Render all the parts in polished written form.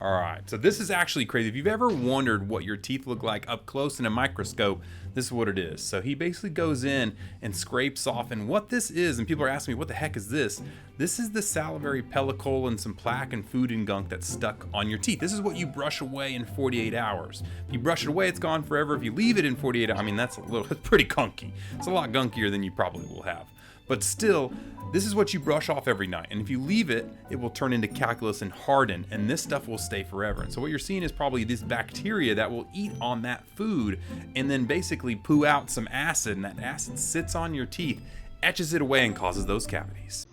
All right, so this is actually crazy. If you've ever wondered what your teeth look like up close in a microscope, this is what it is. So he basically goes in and scrapes off, and what this is, and people are asking me, what the heck is this? This is the salivary pellicle and some plaque and food and gunk that's stuck on your teeth. This is what you brush away in 48 hours. If you brush it away, it's gone forever. If you leave it in 48 hours, I mean, that's pretty gunky. It's a lot gunkier than you probably will have. But still, this is what you brush off every night. And if you leave it, it will turn into calculus and harden, and this stuff will stay forever. And so what you're seeing is probably this bacteria that will eat on that food and then basically poo out some acid, and that acid sits on your teeth, etches it away, and causes those cavities.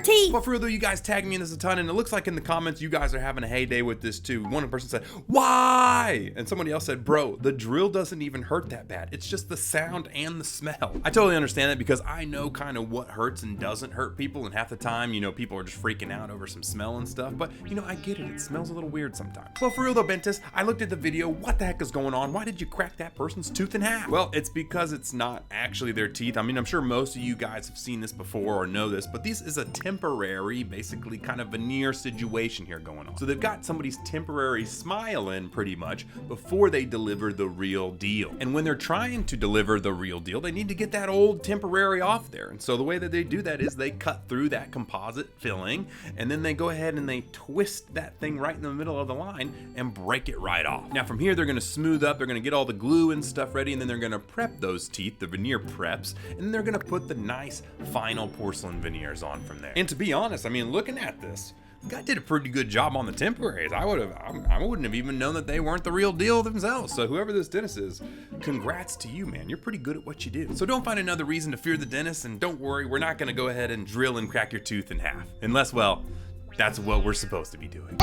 Teeth. But for real though, you guys tag me in this a ton, and it looks like in the comments you guys are having a heyday with this too. One person said, why? And somebody else said, bro, the drill doesn't even hurt that bad. It's just the sound and the smell. I totally understand that because I know kind of what hurts and doesn't hurt people, and half the time, you know, people are just freaking out over some smell and stuff. But you know, I get it. It smells a little weird sometimes. Well, for real though, Bentist, I looked at the video. What the heck is going on? Why did you crack that person's tooth in half? Well, it's because it's not actually their teeth. I mean, I'm sure most of you guys have seen this before or know this, but this is a temporary, basically kind of veneer situation here going on. So they've got somebody's temporary smile in pretty much before they deliver the real deal. And when they're trying to deliver the real deal, they need to get that old temporary off there. And so the way that they do that is they cut through that composite filling, and then they go ahead and they twist that thing right in the middle of the line and break it right off. Now from here, they're gonna smooth up, they're gonna get all the glue and stuff ready, and then they're gonna prep those teeth, the veneer preps, and then they're gonna put the nice final porcelain veneers on from there. And to be honest, I mean, looking at this, the guy did a pretty good job on the temporaries. I wouldn't have even known that they weren't the real deal themselves. So whoever this dentist is, congrats to you, man. You're pretty good at what you do. So don't find another reason to fear the dentist, and don't worry, we're not gonna go ahead and drill and crack your tooth in half. Unless, well, that's what we're supposed to be doing.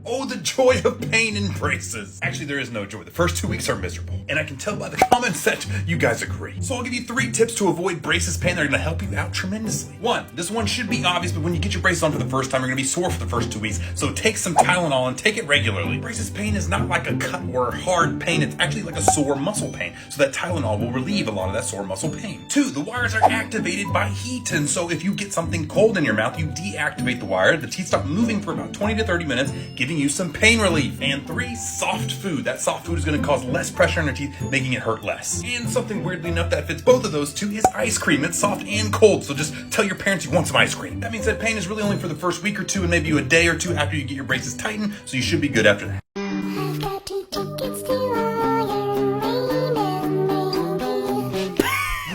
Oh, the joy of pain in braces. Actually, there is no joy. The first 2 weeks are miserable. And I can tell by the comments that you guys agree. So I'll give you 3 tips to avoid braces pain that are gonna help you out tremendously. 1, this one should be obvious, but when you get your braces on for the first time, you're gonna be sore for the first 2 weeks. So take some Tylenol and take it regularly. Braces pain is not like a cut or hard pain. It's actually like a sore muscle pain. So that Tylenol will relieve a lot of that sore muscle pain. 2, the wires are activated by heat. And so if you get something cold in your mouth, you deactivate the wire. The teeth stop moving for about 20 to 30 minutes, giving you some pain relief. And 3, soft food. That soft food is going to cause less pressure on your teeth, making it hurt less. And something weirdly enough that fits both of those two is ice cream. It's soft and cold, so just tell your parents you want some ice cream. That means that pain is really only for the first week or two and maybe a day or two after you get your braces tightened, so you should be good after that.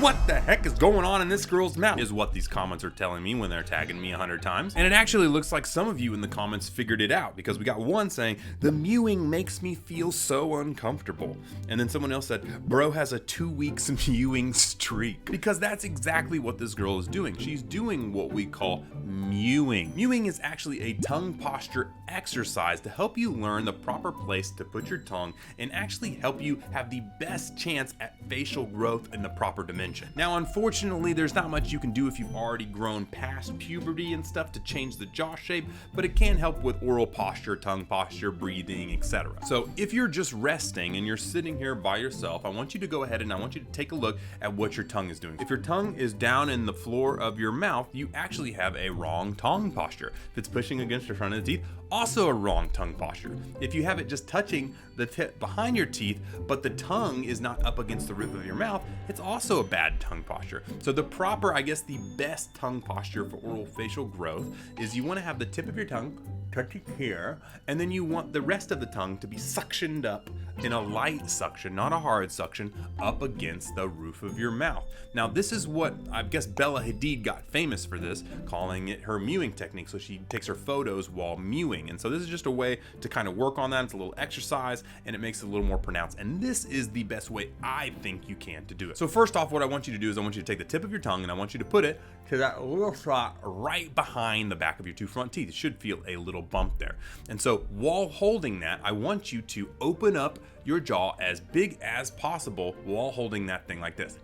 What the heck is going on in this girl's mouth is what these comments are telling me when they're tagging me 100 times. And it actually looks like some of you in the comments figured it out, because we got one saying, the mewing makes me feel so uncomfortable. And then someone else said, bro has a 2 weeks mewing streak. Because that's exactly what this girl is doing. She's doing what we call mewing. Mewing is actually a tongue posture exercise to help you learn the proper place to put your tongue and actually help you have the best chance at facial growth in the proper dimension. Now, unfortunately, there's not much you can do if you've already grown past puberty and stuff to change the jaw shape, but it can help with oral posture, tongue posture, breathing, etc. So if you're just resting and you're sitting here by yourself, I want you to go ahead and I want you to take a look at what your tongue is doing. If your tongue is down in the floor of your mouth, you actually have a wrong tongue posture. If it's pushing against the front of the teeth, also a wrong tongue posture. If you have it just touching the tip behind your teeth, but the tongue is not up against the roof of your mouth, it's also a bad tongue posture. So the proper, I guess the best tongue posture for oral facial growth is you want to have the tip of your tongue touching here, and then you want the rest of the tongue to be suctioned up in a light suction, not a hard suction, up against the roof of your mouth. Now this is what, I guess Bella Hadid got famous for this, calling it her mewing technique. So she takes her photos while mewing. And so this is just a way to kind of work on that. It's a little exercise and it makes it a little more pronounced. And this is the best way I think you can to do it. So first off, what I want you to do is I want you to take the tip of your tongue and I want you to put it to that little spot right behind the back of your 2 front teeth. It should feel a little bump there. And so while holding that, I want you to open up your jaw as big as possible while holding that thing like this.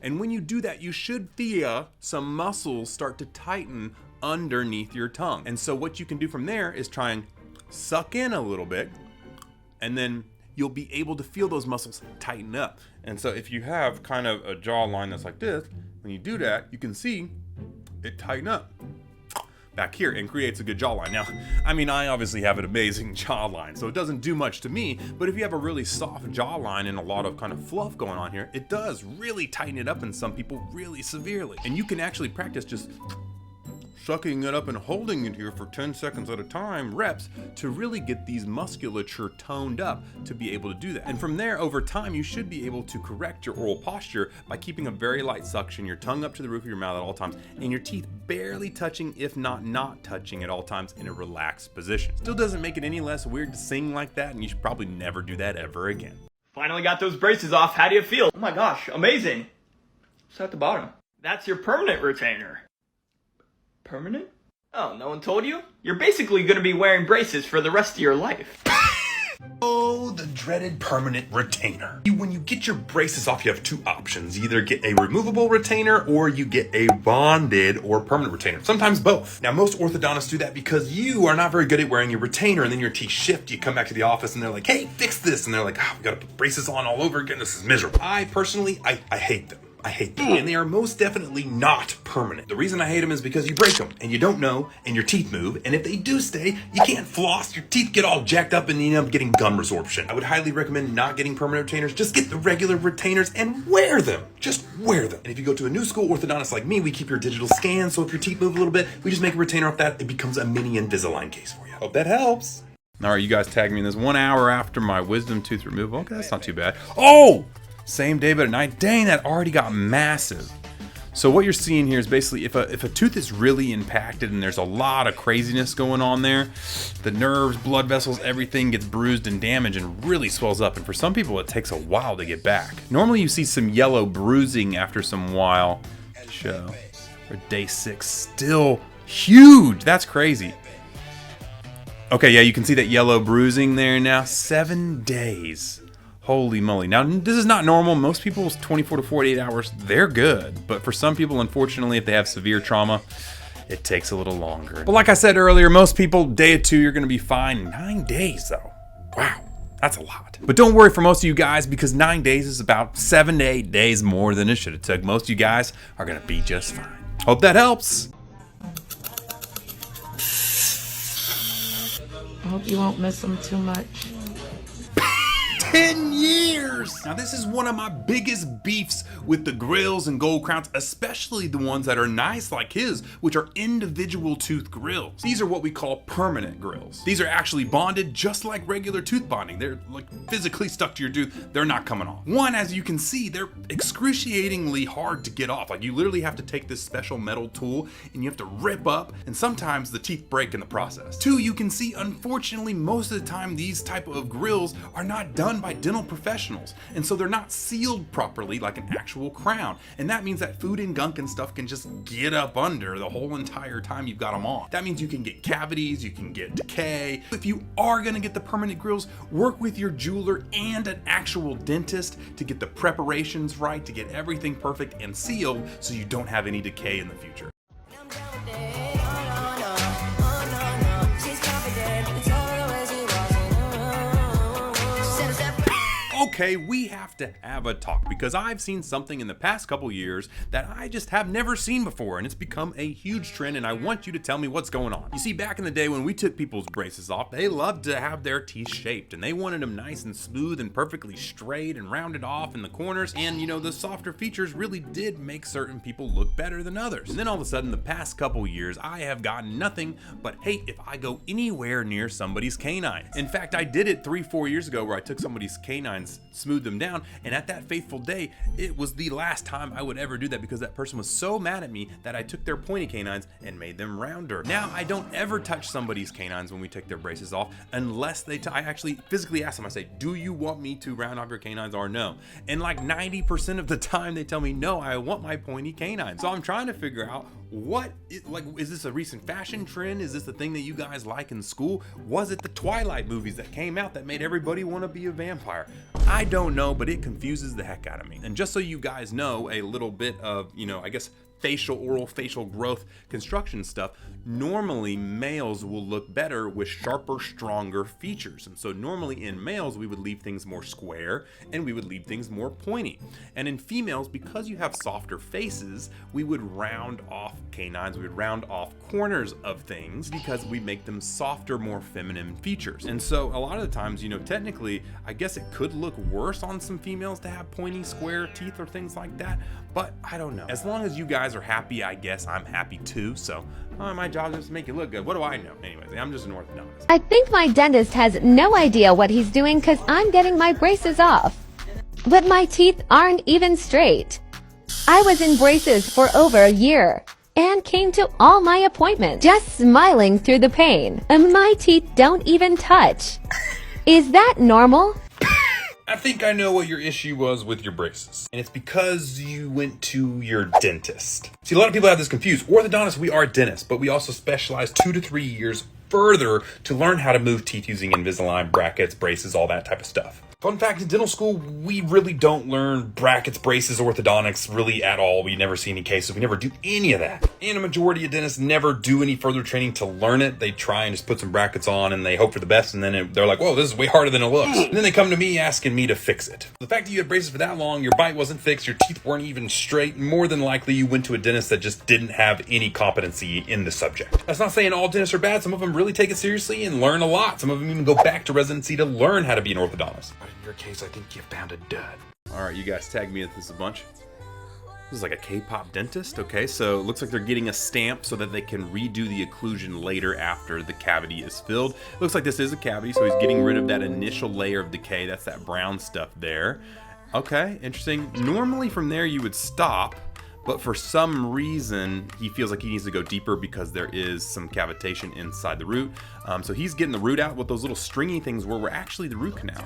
And when you do that, you should feel some muscles start to tighten underneath your tongue. And so what you can do from there is try and suck in a little bit and then you'll be able to feel those muscles tighten up. And so if you have kind of a jawline that's like this, when you do that, you can see it tighten up back here and creates a good jawline. Now, I mean, I obviously have an amazing jawline, so it doesn't do much to me, but if you have a really soft jawline and a lot of kind of fluff going on here, it does really tighten it up in some people really severely. And you can actually practice just sucking it up and holding it here for 10 seconds at a time, reps, to really get these musculature toned up to be able to do that. And from there, over time, you should be able to correct your oral posture by keeping a very light suction, your tongue up to the roof of your mouth at all times, and your teeth barely touching, if not touching at all times in a relaxed position. Still doesn't make it any less weird to sing like that, and you should probably never do that ever again. Finally got those braces off. How do you feel? Oh my gosh, amazing. It's at the bottom. That's your permanent retainer. Permanent? Oh, no one told you? You're basically gonna be wearing braces for the rest of your life. Oh, the dreaded permanent retainer. When you get your braces off, you have two options. You either get a removable retainer or you get a bonded or permanent retainer. Sometimes both. Now, most orthodontists do that because you are not very good at wearing your retainer, and then your teeth shift. You come back to the office and they're like, hey, fix this. And they're like, oh, we gotta put braces on all over again. This is miserable. I personally, I hate them. I hate them. And they are most definitely not permanent. The reason I hate them is because you break them and you don't know, and your teeth move, and if they do stay, you can't floss, your teeth get all jacked up and you end up getting gum resorption. I would highly recommend not getting permanent retainers. Just get the regular retainers and wear them. Just wear them. And if you go to a new school orthodontist like me, we keep your digital scan, so if your teeth move a little bit, we just make a retainer off that. It becomes a mini Invisalign case for you. Hope that helps. All right, you guys tagged me in this 1 hour after my wisdom tooth removal. Okay, that's not too bad. Oh! Same day but at night. Dang, that already got massive. So what you're seeing here is basically if a tooth is really impacted and there's a lot of craziness going on there, the nerves, blood vessels, everything gets bruised and damaged and really swells up. And for some people, it takes a while to get back. Normally you see some yellow bruising after some while. Show. For day 6, still huge. That's crazy. Okay, yeah, you can see that yellow bruising there now. 7 days. Holy moly. Now, this is not normal. Most people's 24 to 48 hours, they're good. But for some people, unfortunately, if they have severe trauma, it takes a little longer. But like I said earlier, most people, day 2, you're going to be fine. 9 days, though. Wow, that's a lot. But don't worry for most of you guys, because 9 days is about 7 to 8 days more than it should have took. Most of you guys are going to be just fine. Hope that helps. I hope you won't miss them too much. 10 years! Now this is one of my biggest beefs with the grills and gold crowns, especially the ones that are nice like his, which are individual tooth grills. These are what we call permanent grills. These are actually bonded just like regular tooth bonding. They're like physically stuck to your tooth. They're not coming off. One, as you can see, they're excruciatingly hard to get off. Like you literally have to take this special metal tool and you have to rip up, and sometimes the teeth break in the process. 2, you can see, unfortunately, most of the time these type of grills are not done by dental professionals, and so they're not sealed properly like an actual crown, and that means that food and gunk and stuff can just get up under the whole entire time you've got them on. That means you can get cavities, you can get decay. If you are going to get the permanent grills, work with your jeweler and an actual dentist to get the preparations right, to get everything perfect and sealed so you don't have any decay in the future. Okay, we have to have a talk because I've seen something in the past couple years that I just have never seen before, and it's become a huge trend, and I want you to tell me what's going on. You see, back in the day when we took people's braces off, they loved to have their teeth shaped, and they wanted them nice and smooth and perfectly straight and rounded off in the corners, and you know, the softer features really did make certain people look better than others. And then all of a sudden, the past couple years, I have gotten nothing but hate if I go anywhere near somebody's canines. In fact, I did it 3-4 years ago where I took somebody's canines, smooth them down, and at that fateful day, it was the last time I would ever do that because that person was so mad at me that I took their pointy canines and made them rounder. Now I don't ever touch somebody's canines when we take their braces off unless I actually physically ask them. I say, do you want me to round off your canines or no? And like 90% of the time they tell me no, I want my pointy canines. So I'm trying to figure out is this a recent fashion trend? Is this the thing that you guys like in school? Was it the Twilight movies that came out that made everybody want to be a vampire? I don't know, but it confuses the heck out of me. And just so you guys know a little bit of, I guess, oral facial growth construction stuff, normally males will look better with sharper, stronger features. And so normally in males, we would leave things more square and we would leave things more pointy. And in females, because you have softer faces, we would round off canines, we would round off corners of things because we make them softer, more feminine features. And so a lot of the times, you know, technically, I guess it could look worse on some females to have pointy, square teeth or things like that, but I don't know. As long as you guys are happy, I guess I'm happy too. So my job is to make it look good. What do I know? Anyways, I'm just an orthodontist. I think my dentist has no idea what he's doing because I'm getting my braces off. But my teeth aren't even straight. I was in braces for over a year and came to all my appointments just smiling through the pain. And my teeth don't even touch. Is that normal? I think I know what your issue was with your braces. And it's because you went to your dentist. See, a lot of people have this confused. Orthodontists, we are dentists, but we also specialize 2 to 3 years further to learn how to move teeth using Invisalign, brackets, braces, all that type of stuff. Fun fact, in dental school, we really don't learn brackets, braces, orthodontics really at all. We never see any cases. We never do any of that. And a majority of dentists never do any further training to learn it. They try and just put some brackets on and they hope for the best. And then they're like, whoa, this is way harder than it looks. And then they come to me asking me to fix it. The fact that you had braces for that long, your bite wasn't fixed, your teeth weren't even straight, more than likely you went to a dentist that just didn't have any competency in the subject. That's not saying all dentists are bad. Some of them really take it seriously and learn a lot. Some of them even go back to residency to learn how to be an orthodontist. But in your case, I think you found a dud. All right, you guys tag me at this a bunch. This is like a K-pop dentist. Okay, so it looks like they're getting a stamp so that they can redo the occlusion later after the cavity is filled. Looks like this is a cavity, so he's getting rid of that initial layer of decay. That's that brown stuff there. Okay, interesting. Normally from there you would stop, but for some reason he feels like he needs to go deeper because there is some cavitation inside the root. So he's getting the root out. What those little stringy things were actually the root canal.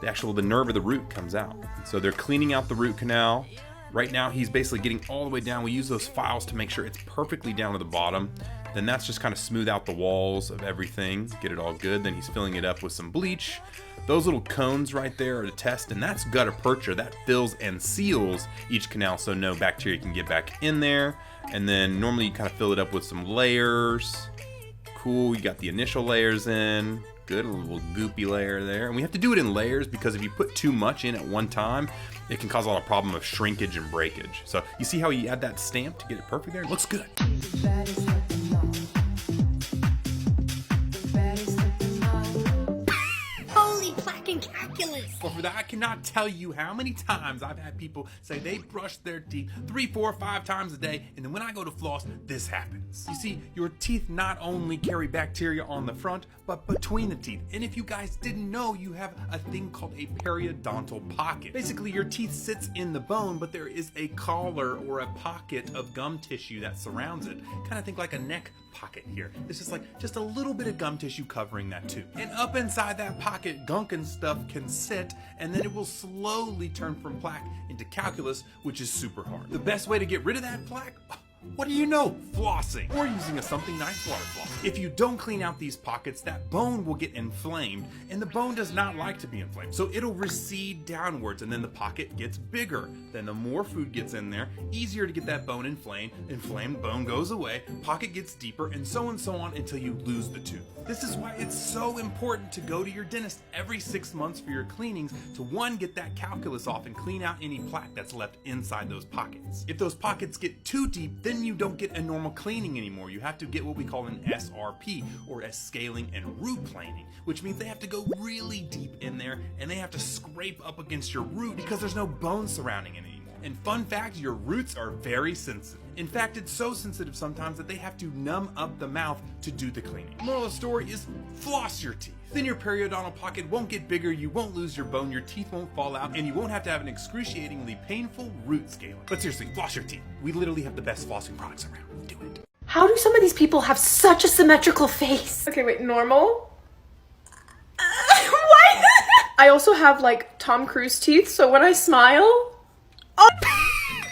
The nerve of the root comes out. So they're cleaning out the root canal. Right now he's basically getting all the way down. We use those files to make sure it's perfectly down to the bottom. Then that's just kind of smooth out the walls of everything, get it all good. Then he's filling it up with some bleach. Those little cones right there are to test, and that's gutta percha. That fills and seals each canal so no bacteria can get back in there. And then normally you kind of fill it up with some layers. Cool, you got the initial layers in. Good, a little goopy layer there. And we have to do it in layers because if you put too much in at one time, it can cause a lot of problem of shrinkage and breakage. So you see how you add that stamp to get it perfect there? It looks good. Holy plaque and calculus. Well, for that, I cannot tell you how many times I've had people say they brush their teeth 3, 4, 5 times a day, and then when I go to floss, this happens. You see, your teeth not only carry bacteria on the front, but between the teeth. And if you guys didn't know, you have a thing called a periodontal pocket. Basically, your teeth sits in the bone, but there is a collar or a pocket of gum tissue that surrounds it. Kind of think like a neck pocket here. It's just like just a little bit of gum tissue covering that too. And up inside that pocket, gunk and stuff can sit, and then it will slowly turn from plaque into calculus, which is super hard. The best way to get rid of that plaque? What do you know? Flossing, or using a something nice water floss. If you don't clean out these pockets, that bone will get inflamed, and the bone does not like to be inflamed. So it'll recede downwards, and then the pocket gets bigger. Then the more food gets in there, easier to get that bone inflamed, bone goes away, pocket gets deeper, and so on until you lose the tooth. This is why it's so important to go to your dentist every 6 months for your cleanings to one, get that calculus off and clean out any plaque that's left inside those pockets. If those pockets get too deep, then you don't get a normal cleaning anymore. You have to get what we call an SRP, or a scaling and root planing, which means they have to go really deep in there and they have to scrape up against your root because there's no bone surrounding it anymore. And fun fact, your roots are very sensitive. In fact, it's so sensitive sometimes that they have to numb up the mouth to do the cleaning. Moral of the story is floss your teeth. Then your periodontal pocket won't get bigger, you won't lose your bone, your teeth won't fall out, and you won't have to have an excruciatingly painful root scaling. But seriously, floss your teeth. We literally have the best flossing products around. Do it. How do some of these people have such a symmetrical face? Okay, wait, normal? What? I also have like Tom Cruise teeth, so when I smile...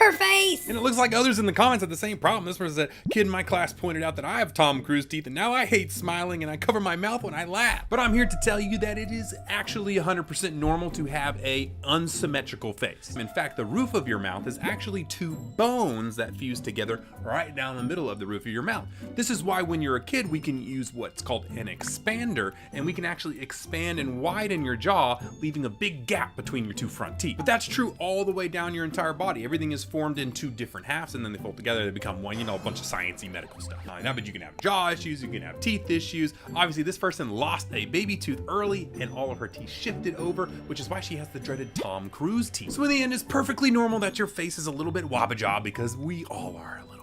her face. And it looks like others in the comments had the same problem. This person said, kid in my class pointed out that I have Tom Cruise teeth and now I hate smiling and I cover my mouth when I laugh. But I'm here to tell you that it is actually 100% normal to have a unsymmetrical face. In fact, the roof of your mouth is actually two bones that fuse together right down the middle of the roof of your mouth. This is why when you're a kid, we can use what's called an expander, and we can actually expand and widen your jaw, leaving a big gap between your two front teeth. But that's true all the way down your entire body. Everything is formed in two different halves, and then they fold together, they become one, you know, a bunch of sciencey medical stuff. Now, but you can have jaw issues, you can have teeth issues. Obviously, this person lost a baby tooth early, and all of her teeth shifted over, which is why she has the dreaded Tom Cruise teeth. So in the end, it's perfectly normal that your face is a little bit wabba-jaw, because we all are a little